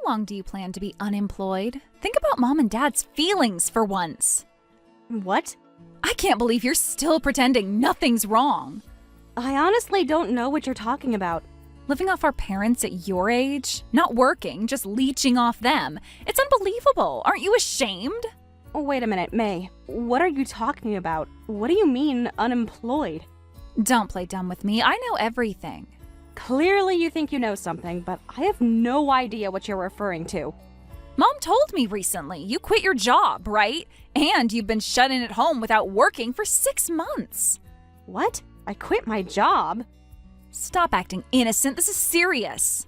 long do you plan to be unemployed? Think about Mom and Dad's feelings for once. What? I can't believe you're still pretending nothing's wrong. I honestly don't know what you're talking about. Living off our parents at your age? Not working, just leeching off them. It's unbelievable. Aren't you ashamed? Oh, wait a minute, May. What are you talking about? What do you mean, unemployed? Don't play dumb with me. I know everything. Clearly you think you know something, but I have no idea what you're referring to. Mom told me recently you quit your job, right? And you've been shut in at home without working for 6 months. What? I quit my job? Stop acting innocent. This is serious.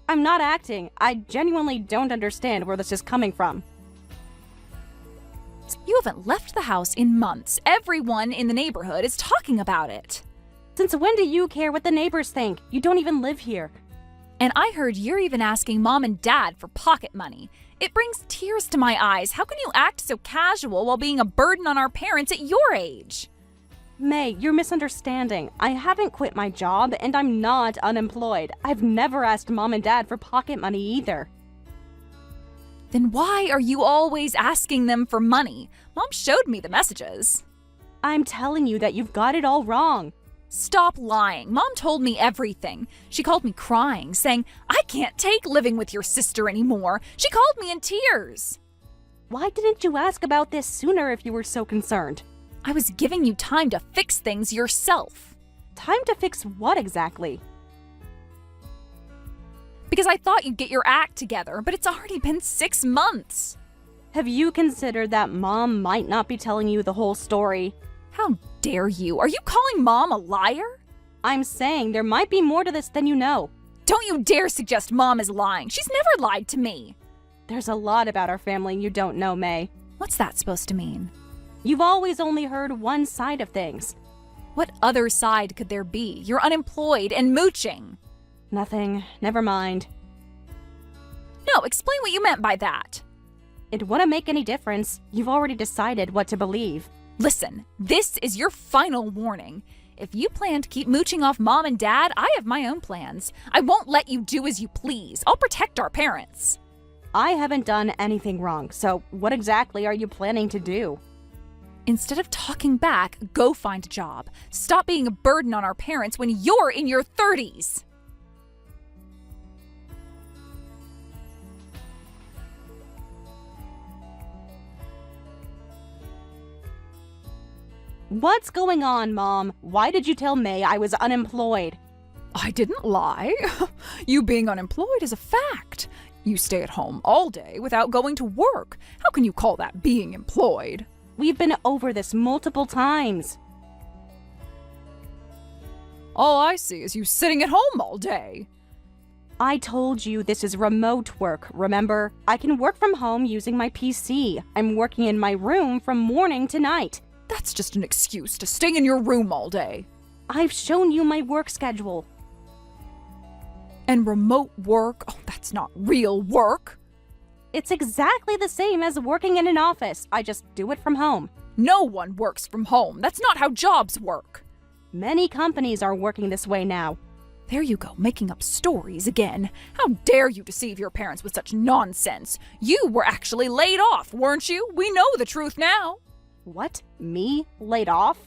I'm not acting. I genuinely don't understand where this is coming from. You haven't left the house in months. Everyone in the neighborhood is talking about it. Since when do you care what the neighbors think? You don't even live here. And I heard you're even asking Mom and Dad for pocket money. It brings tears to my eyes. How can you act so casual while being a burden on our parents at your age? May, you're misunderstanding. I haven't quit my job, and I'm not unemployed. I've never asked Mom and Dad for pocket money either. Then why are you always asking them for money? Mom showed me the messages. I'm telling you that you've got it all wrong. Stop lying. Mom told me everything. She called me crying, saying, I can't take living with your sister anymore. She called me in tears. Why didn't you ask about this sooner if you were so concerned? I was giving you time to fix things yourself. Time to fix what exactly? Because I thought you'd get your act together, but it's already been 6 months. Have you considered that Mom might not be telling you the whole story? How dare you? Are you calling Mom a liar? I'm saying there might be more to this than you know. Don't you dare suggest Mom is lying. She's never lied to me. There's a lot about our family you don't know, May. What's that supposed to mean? You've always only heard one side of things. What other side could there be? You're unemployed and mooching. Nothing. Never mind. No, explain what you meant by that. It wouldn't make any difference. You've already decided what to believe. Listen, this is your final warning. If you plan to keep mooching off Mom and Dad, I have my own plans. I won't let you do as you please. I'll protect our parents. I haven't done anything wrong, so what exactly are you planning to do? Instead of talking back, go find a job. Stop being a burden on our parents when you're in your 30s. What's going on, Mom? Why did you tell May I was unemployed? I didn't lie. You being unemployed is a fact. You stay at home all day without going to work. How can you call that being employed? We've been over this multiple times. All I see is you sitting at home all day. I told you this is remote work, remember? I can work from home using my PC. I'm working in my room from morning to night. That's just an excuse to stay in your room all day. I've shown you my work schedule. And remote work? Oh, that's not real work. It's exactly the same as working in an office. I just do it from home. No one works from home. That's not how jobs work. Many companies are working this way now. There you go, making up stories again. How dare you deceive your parents with such nonsense? You were actually laid off, weren't you? We know the truth now. What? Me? Laid off?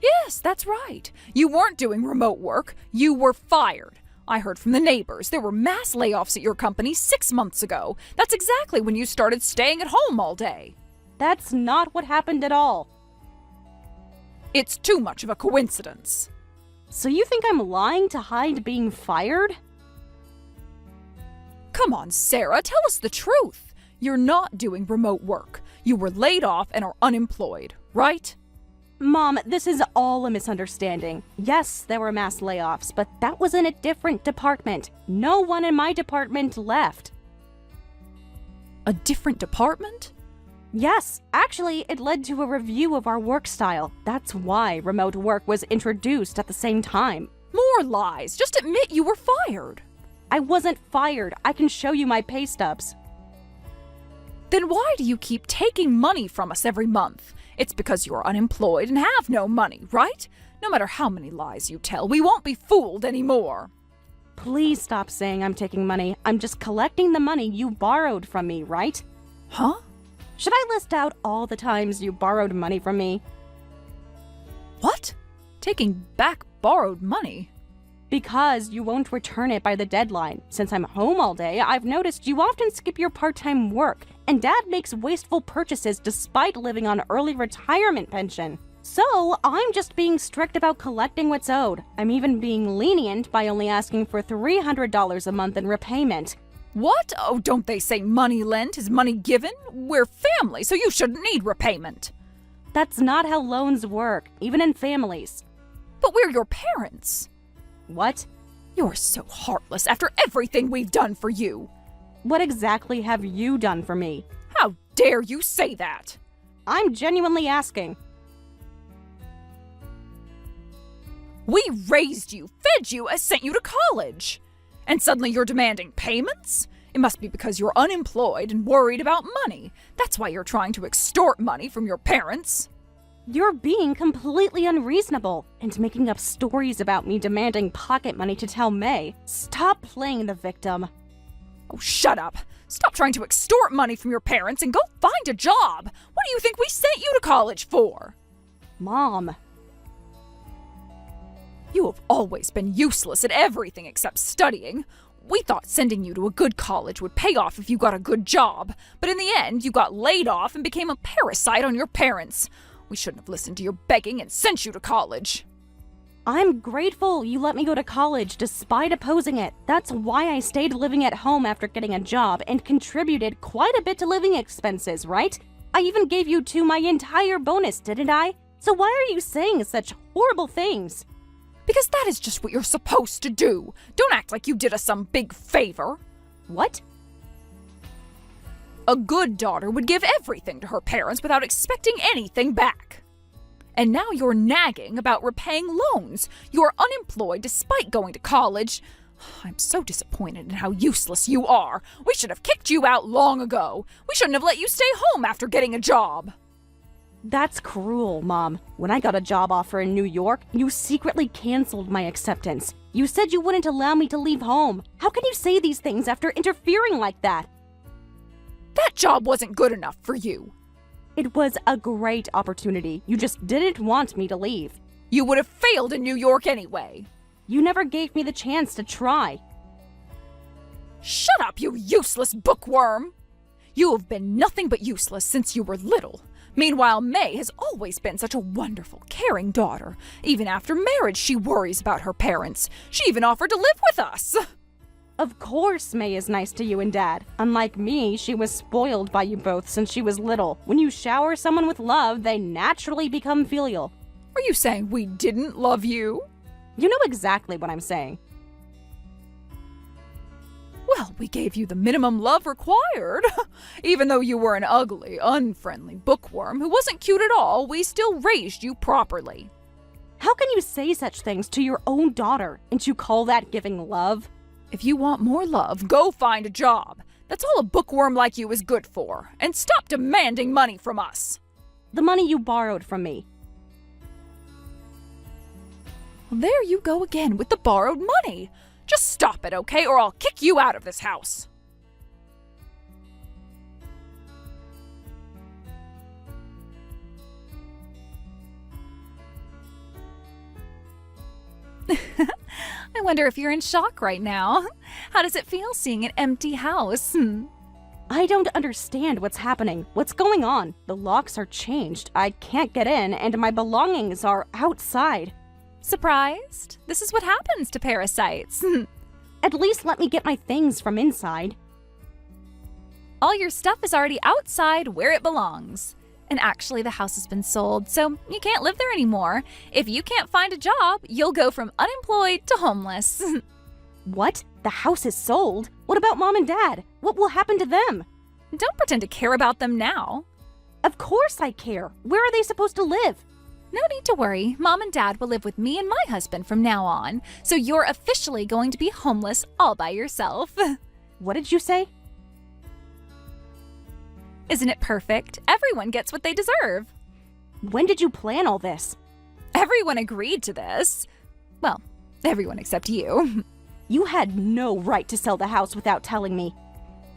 Yes, that's right. You weren't doing remote work. You were fired. I heard from the neighbors there were mass layoffs at your company 6 months ago. That's exactly when you started staying at home all day. That's not what happened at all. It's too much of a coincidence. So you think I'm lying to hide being fired? Come on, Sarah, tell us the truth. You're not doing remote work. You were laid off and are unemployed, right? Mom, this is all a misunderstanding. Yes, there were mass layoffs, but that was in a different department. No one in my department left. A different department? Yes, actually, it led to a review of our work style. That's why remote work was introduced at the same time. More lies. Just admit you were fired. I wasn't fired. I can show you my pay stubs. Then why do you keep taking money from us every month? It's because you're unemployed and have no money, right? No matter how many lies you tell, we won't be fooled anymore. Please stop saying I'm taking money. I'm just collecting the money you borrowed from me, right? Huh? Should I list out all the times you borrowed money from me? What? Taking back borrowed money? Because you won't return it by the deadline. Since I'm home all day, I've noticed you often skip your part-time work, and Dad makes wasteful purchases despite living on early retirement pension. So, I'm just being strict about collecting what's owed. I'm even being lenient by only asking for $300 a month in repayment. What? Oh, don't they say money lent is money given? We're family, so you shouldn't need repayment. That's not how loans work, even in families. But we're your parents. What? You're so heartless after everything we've done for you. What exactly have you done for me? How dare you say that? I'm genuinely asking. We raised you, fed you, and sent you to college. And suddenly you're demanding payments? It must be because you're unemployed and worried about money. That's why you're trying to extort money from your parents. You're being completely unreasonable and making up stories about me demanding pocket money to tell May. Stop playing the victim. Oh, shut up. Stop trying to extort money from your parents and go find a job. What do you think we sent you to college for? Mom. You have always been useless at everything except studying. We thought sending you to a good college would pay off if you got a good job, but in the end, you got laid off and became a parasite on your parents. We shouldn't have listened to your begging and sent you to college. I'm grateful you let me go to college despite opposing it. That's why I stayed living at home after getting a job and contributed quite a bit to living expenses, right? I even gave you two my entire bonus, didn't I? So why are you saying such horrible things? Because that is just what you're supposed to do. Don't act like you did us some big favor. What? A good daughter would give everything to her parents without expecting anything back. And now you're nagging about repaying loans. You're unemployed despite going to college. I'm so disappointed in how useless you are. We should have kicked you out long ago. We shouldn't have let you stay home after getting a job. That's cruel, Mom. When I got a job offer in New York, you secretly canceled my acceptance. You said you wouldn't allow me to leave home. How can you say these things after interfering like that? That job wasn't good enough for you. It was a great opportunity. You just didn't want me to leave. You would have failed in New York anyway. You never gave me the chance to try. Shut up, you useless bookworm! You have been nothing but useless since you were little. Meanwhile, May has always been such a wonderful, caring daughter. Even after marriage, she worries about her parents. She even offered to live with us. Of course May is nice to you and Dad. Unlike me, she was spoiled by you both since she was little. When you shower someone with love, they naturally become filial. Are you saying we didn't love you? You know exactly what I'm saying. Well, we gave you the minimum love required. Even though you were an ugly, unfriendly bookworm who wasn't cute at all, we still raised you properly. How can you say such things to your own daughter? And you call that giving love? If you want more love, go find a job. That's all a bookworm like you is good for. And stop demanding money from us. The money you borrowed from me. There you go again with the borrowed money. Just stop it, okay? Or I'll kick you out of this house. I wonder if you're in shock right now. How does it feel seeing an empty house? I don't understand what's happening. What's going on? The locks are changed. I can't get in, and my belongings are outside. Surprised? This is what happens to parasites. At least let me get my things from inside. All your stuff is already outside where it belongs. And actually, the house has been sold, so you can't live there anymore. If you can't find a job, you'll go from unemployed to homeless. What? The house is sold? What about Mom and Dad? What will happen to them? Don't pretend to care about them now. Of course I care. Where are they supposed to live? No need to worry. Mom and Dad will live with me and my husband from now on. So you're officially going to be homeless all by yourself. What did you say? Isn't it perfect? Everyone gets what they deserve. When did you plan all this? Everyone agreed to this. Well, everyone except you. You had no right to sell the house without telling me.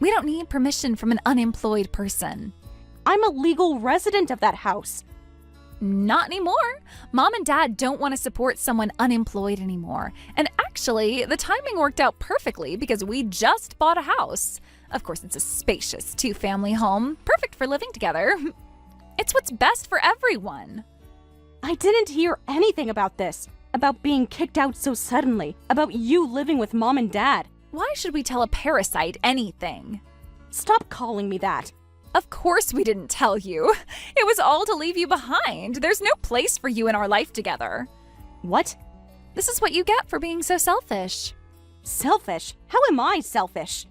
We don't need permission from an unemployed person. I'm a legal resident of that house. Not anymore. Mom and Dad don't want to support someone unemployed anymore. And actually, the timing worked out perfectly because we just bought a house. Of course, it's a spacious two-family home, perfect for living together. It's what's best for everyone. I didn't hear anything about this, about being kicked out so suddenly, about you living with Mom and Dad. Why should we tell a parasite anything? Stop calling me that. Of course we didn't tell you. It was all to leave you behind. There's no place for you in our life together. What? This is what you get for being so selfish. Selfish? How am I selfish?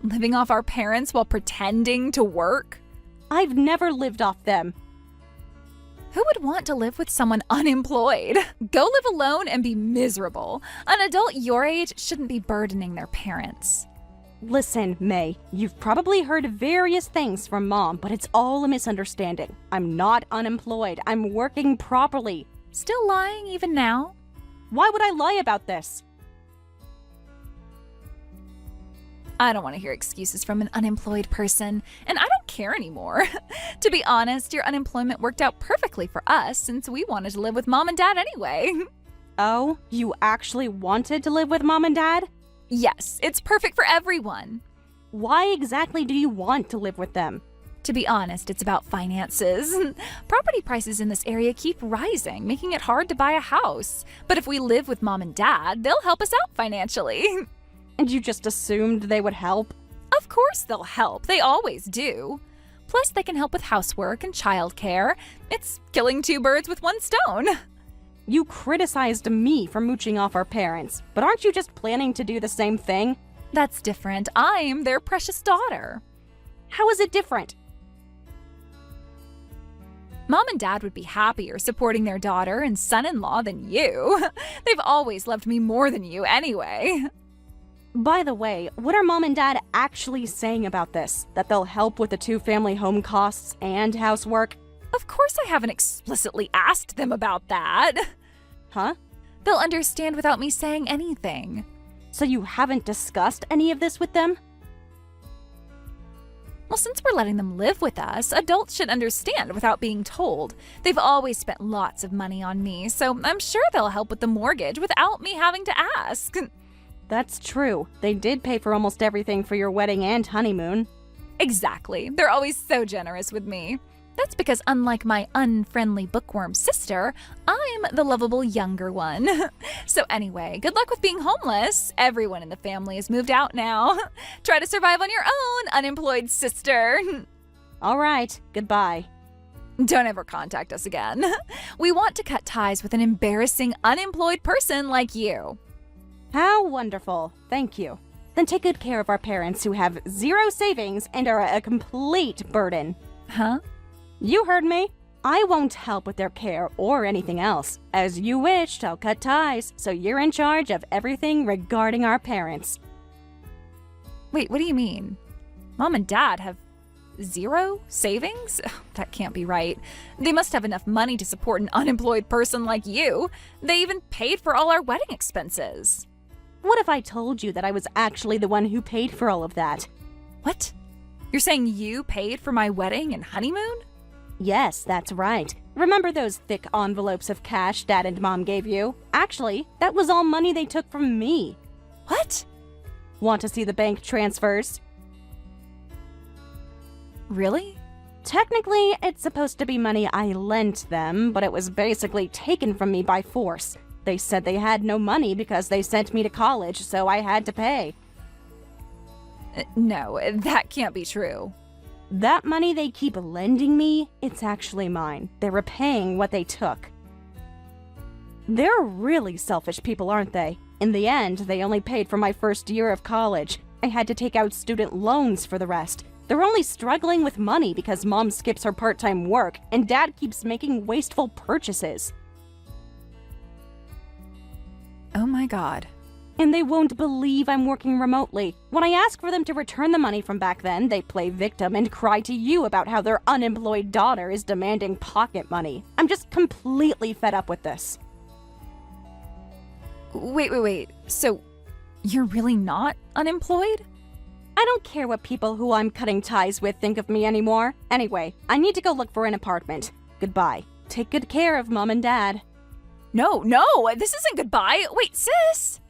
Living off our parents while pretending to work? I've never lived off them. Who would want to live with someone unemployed? Go live alone and be miserable. An adult your age shouldn't be burdening their parents. Listen, May, you've probably heard various things from Mom, but it's all a misunderstanding. I'm not unemployed. I'm working properly. Still lying even now? Why would I lie about this? I don't want to hear excuses from an unemployed person, and I don't care anymore. To be honest, your unemployment worked out perfectly for us since we wanted to live with Mom and Dad anyway. Oh, you actually wanted to live with Mom and Dad? Yes, it's perfect for everyone. Why exactly do you want to live with them? To be honest, it's about finances. Property prices in this area keep rising, making it hard to buy a house. But if we live with Mom and Dad, they'll help us out financially. And you just assumed they would help? Of course they'll help. They always do. Plus, they can help with housework and childcare. It's killing two birds with one stone. You criticized me for mooching off our parents, but aren't you just planning to do the same thing? That's different. I'm their precious daughter. How is it different? Mom and Dad would be happier supporting their daughter and son-in-law than you. They've always loved me more than you anyway. By the way, what are Mom and Dad actually saying about this? That they'll help with the two-family home costs and housework? Of course I haven't explicitly asked them about that. Huh? They'll understand without me saying anything. So you haven't discussed any of this with them? Well, since we're letting them live with us, adults should understand without being told. They've always spent lots of money on me, so I'm sure they'll help with the mortgage without me having to ask. That's true. They did pay for almost everything for your wedding and honeymoon. Exactly. They're always so generous with me. That's because unlike my unfriendly bookworm sister, I'm the lovable younger one. So anyway, good luck with being homeless. Everyone in the family has moved out now. Try to survive on your own, unemployed sister. All right, goodbye. Don't ever contact us again. We want to cut ties with an embarrassing, unemployed person like you. How wonderful. Thank you. Then take good care of our parents who have zero savings and are a complete burden. Huh? You heard me. I won't help with their care or anything else. As you wished, I'll cut ties, so you're in charge of everything regarding our parents. Wait, what do you mean? Mom and Dad have zero savings? That can't be right. They must have enough money to support an unemployed person like you. They even paid for all our wedding expenses. What if I told you that I was actually the one who paid for all of that? What? You're saying you paid for my wedding and honeymoon? Yes, that's right. Remember those thick envelopes of cash Dad and Mom gave you? Actually, that was all money they took from me. What? Want to see the bank transfers? Really? Technically, it's supposed to be money I lent them, but it was basically taken from me by force. They said they had no money because they sent me to college, so I had to pay. No, that can't be true. That money they keep lending me, it's actually mine. They're repaying what they took. They're really selfish people, aren't they? In the end, they only paid for my first year of college. I had to take out student loans for the rest. They're only struggling with money because Mom skips her part-time work and Dad keeps making wasteful purchases. Oh my God. And they won't believe I'm working remotely. When I ask for them to return the money from back then, they play victim and cry to you about how their unemployed daughter is demanding pocket money. I'm just completely fed up with this. Wait. So, You're really not unemployed? I don't care what people who I'm cutting ties with think of me anymore. Anyway, I need to go look for an apartment. Goodbye. Take good care of Mom and Dad. No, this isn't goodbye. Wait, sis!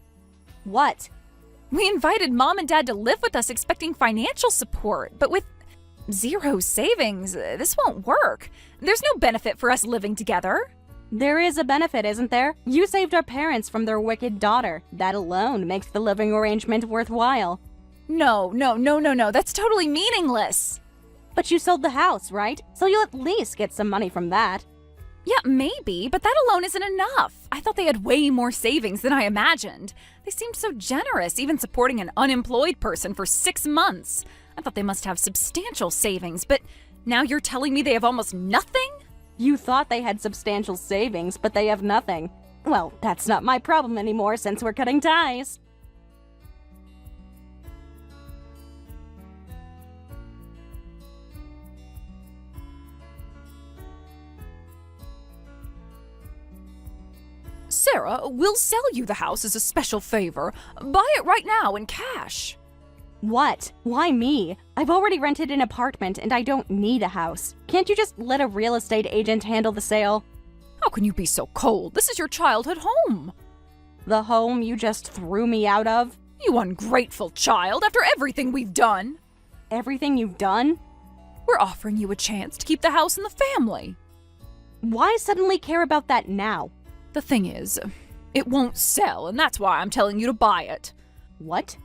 What? We invited Mom and Dad to live with us expecting financial support, but with zero savings, this won't work. There's no benefit for us living together. There is a benefit, isn't there? You saved our parents from their wicked daughter. That alone makes the living arrangement worthwhile. No, that's totally meaningless. But you sold the house, right? So you'll at least get some money from that. Yeah, maybe, but that alone isn't enough. I thought they had way more savings than I imagined. They seemed so generous, even supporting an unemployed person for 6 months. I thought they must have substantial savings, but now you're telling me they have almost nothing? You thought they had substantial savings, but they have nothing. Well, that's not my problem anymore since we're cutting ties. Sarah, we'll sell you the house as a special favor. Buy it right now in cash. What? Why me? I've already rented an apartment and I don't need a house. Can't you just let a real estate agent handle the sale? How can you be so cold? This is your childhood home. The home you just threw me out of? You ungrateful child, after everything we've done. Everything you've done? We're offering you a chance to keep the house in the family. Why suddenly care about that now? The thing is, it won't sell, and that's why I'm telling you to buy it. What?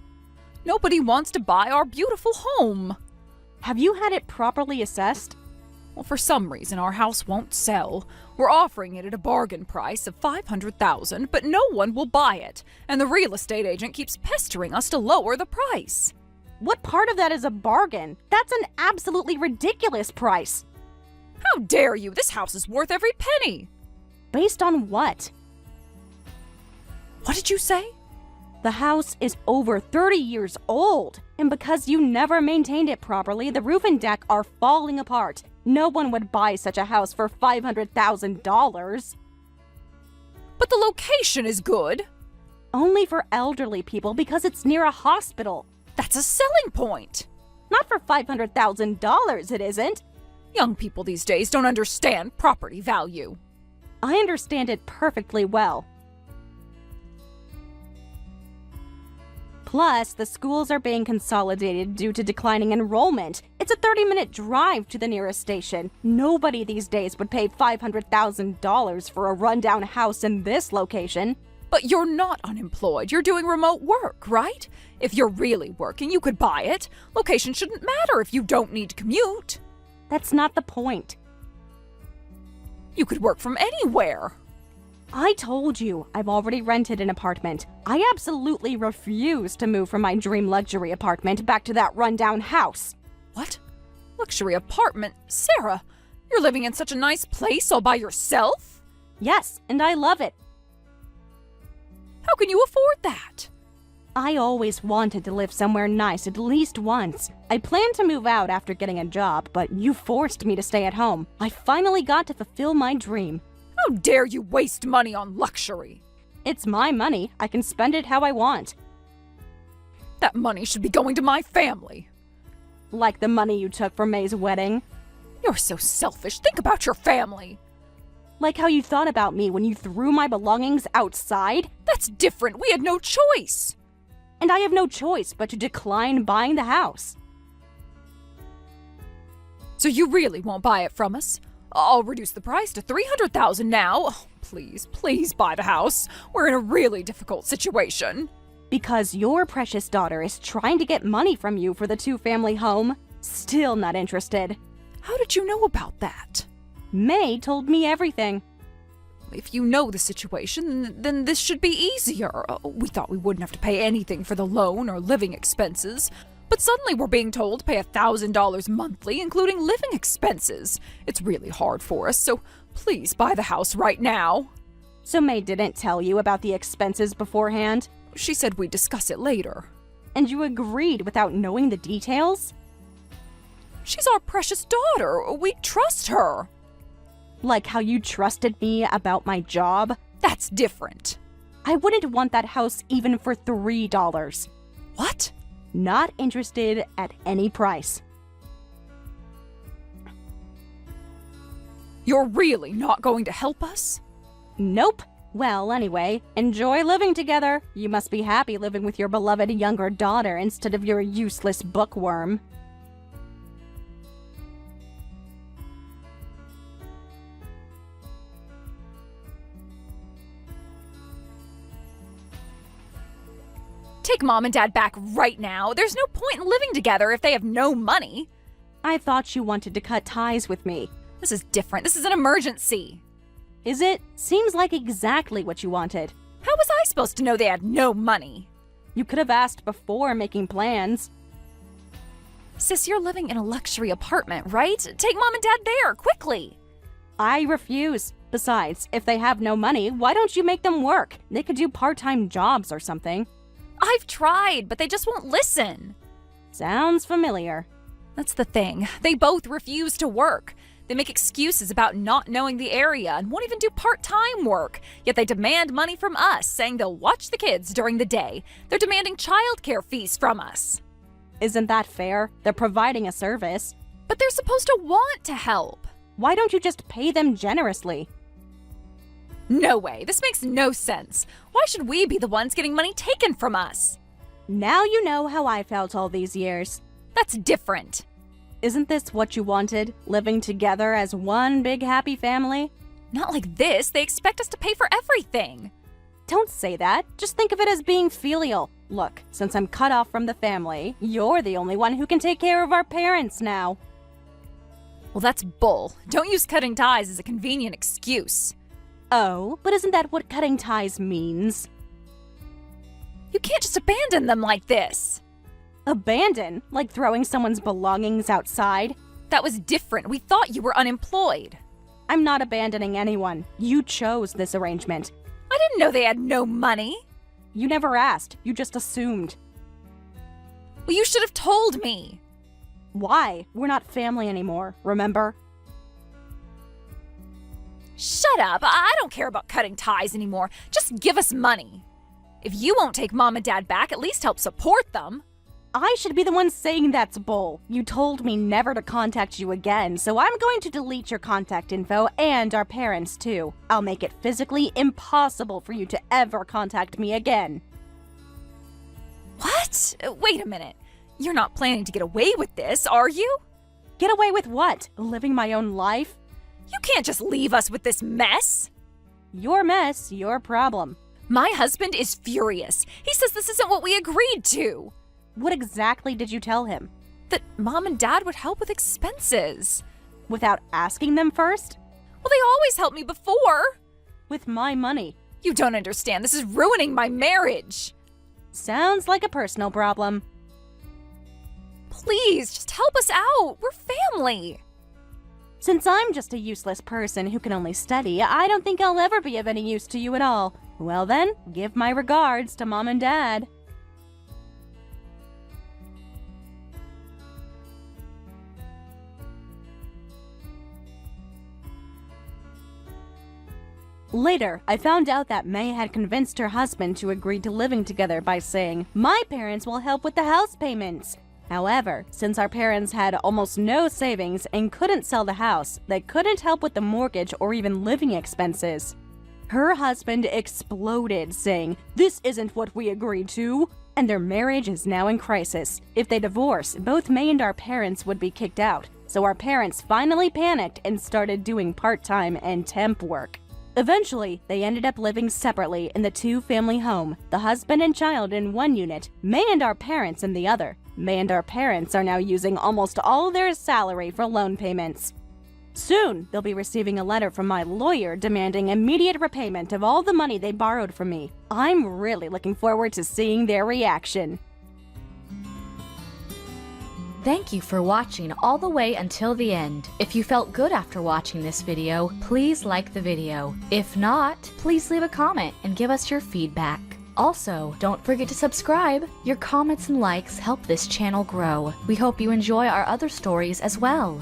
Nobody wants to buy our beautiful home. Have you had it properly assessed? Well, for some reason, our house won't sell. We're offering it at a bargain price of $500,000, but no one will buy it, and the real estate agent keeps pestering us to lower the price. What part of that is a bargain? That's an absolutely ridiculous price. How dare you? This house is worth every penny. Based on what? What did you say? The house is over 30 years old, and because you never maintained it properly, the roof and deck are falling apart. No one would buy such a house for $500,000. But the location is good. Only for elderly people because it's near a hospital. That's a selling point. Not for $500,000, it isn't. Young people these days don't understand property value. I understand it perfectly well. Plus, the schools are being consolidated due to declining enrollment. It's a 30-minute drive to the nearest station. Nobody these days would pay $500,000 for a rundown house in this location. But you're not unemployed. You're doing remote work, right? If you're really working, you could buy it. Location shouldn't matter if you don't need to commute. That's not the point. You could work from anywhere. I told you, I've already rented an apartment. I absolutely refuse to move from my dream luxury apartment back to that rundown house. What? Luxury apartment? Sarah, you're living in such a nice place all by yourself? Yes, and I love it. How can you afford that? I always wanted to live somewhere nice at least once. I planned to move out after getting a job, but you forced me to stay at home. I finally got to fulfill my dream. How dare you waste money on luxury? It's my money. I can spend it how I want. That money should be going to my family. Like the money you took for May's wedding. You're so selfish. Think about your family. Like how you thought about me when you threw my belongings outside? That's different. We had no choice. And I have no choice but to decline buying the house. So you really won't buy it from us? I'll reduce the price to $300,000 now. Oh, please buy the house. We're in a really difficult situation. Because your precious daughter is trying to get money from you for the two-family home. Still not interested. How did you know about that? May told me everything. If you know the situation, then this should be easier. We thought we wouldn't have to pay anything for the loan or living expenses. But suddenly we're being told to pay $1,000 monthly, including living expenses. It's really hard for us, so please buy the house right now. So May didn't tell you about the expenses beforehand? She said we'd discuss it later. And you agreed without knowing the details? She's our precious daughter. We trust her. Like how you trusted me about my job? That's different. I wouldn't want that house even for $3. What? Not interested at any price. You're really not going to help us? Nope. Well, anyway, enjoy living together. You must be happy living with your beloved younger daughter instead of your useless bookworm. Take Mom and Dad back right now. There's no point in living together if they have no money. I thought you wanted to cut ties with me. This is different. This is an emergency. Is it? Seems like exactly what you wanted. How was I supposed to know they had no money? You could have asked before making plans. Sis, you're living in a luxury apartment, right? Take Mom and Dad there, quickly. I refuse. Besides, if they have no money, why don't you make them work? They could do part-time jobs or something. I've tried, but they just won't listen. Sounds familiar. That's the thing. They both refuse to work. They make excuses about not knowing the area and won't even do part-time work. Yet they demand money from us, saying they'll watch the kids during the day. They're demanding childcare fees from us. Isn't that fair? They're providing a service. But they're supposed to want to help. Why don't you just pay them generously? No way. This makes no sense. Why should we be the ones getting money taken from us? Now you know how I felt all these years. That's different. Isn't this what you wanted? Living together as one big happy family? Not like this. They expect us to pay for everything. Don't say that. Just think of it as being filial. Look, since I'm cut off from the family, you're the only one who can take care of our parents now. Well, that's bull. Don't use cutting ties as a convenient excuse. Oh, but isn't that what cutting ties means? You can't just abandon them like this. Abandon? Like throwing someone's belongings outside? That was different. We thought you were unemployed. I'm not abandoning anyone. You chose this arrangement. I didn't know they had no money. You never asked. You just assumed. Well, you should have told me. Why? We're not family anymore, remember? Shut up. I don't care about cutting ties anymore. Just give us money. If you won't take Mom and Dad back, at least help support them. I should be the one saying that's bull. You told me never to contact you again, so I'm going to delete your contact info and our parents too. I'll make it physically impossible for you to ever contact me again. What? Wait a minute. You're not planning to get away with this, are you? Get away with what? Living my own life? You can't just leave us with this mess. Your mess, your problem. My husband is furious. He says this isn't what we agreed to. What exactly did you tell him? That Mom and Dad would help with expenses. Without asking them first? Well, they always helped me before. With my money. You don't understand. This is ruining my marriage. Sounds like a personal problem. Please, just help us out. We're family. Since I'm just a useless person who can only study, I don't think I'll ever be of any use to you at all. Well then, give my regards to Mom and Dad. Later, I found out that May had convinced her husband to agree to living together by saying, "My parents will help with the house payments." However, since our parents had almost no savings and couldn't sell the house, they couldn't help with the mortgage or even living expenses. Her husband exploded, saying, "This isn't what we agreed to," and their marriage is now in crisis. If they divorce, both May and our parents would be kicked out, so our parents finally panicked and started doing part-time and temp work. Eventually, they ended up living separately in the two-family home, the husband and child in one unit, May and our parents in the other. May and our parents are now using almost all their salary for loan payments. Soon, they'll be receiving a letter from my lawyer demanding immediate repayment of all the money they borrowed from me. I'm really looking forward to seeing their reaction. Thank you for watching all the way until the end. If you felt good after watching this video, please like the video. If not, please leave a comment and give us your feedback. Also, don't forget to subscribe. Your comments and likes help this channel grow. We hope you enjoy our other stories as well.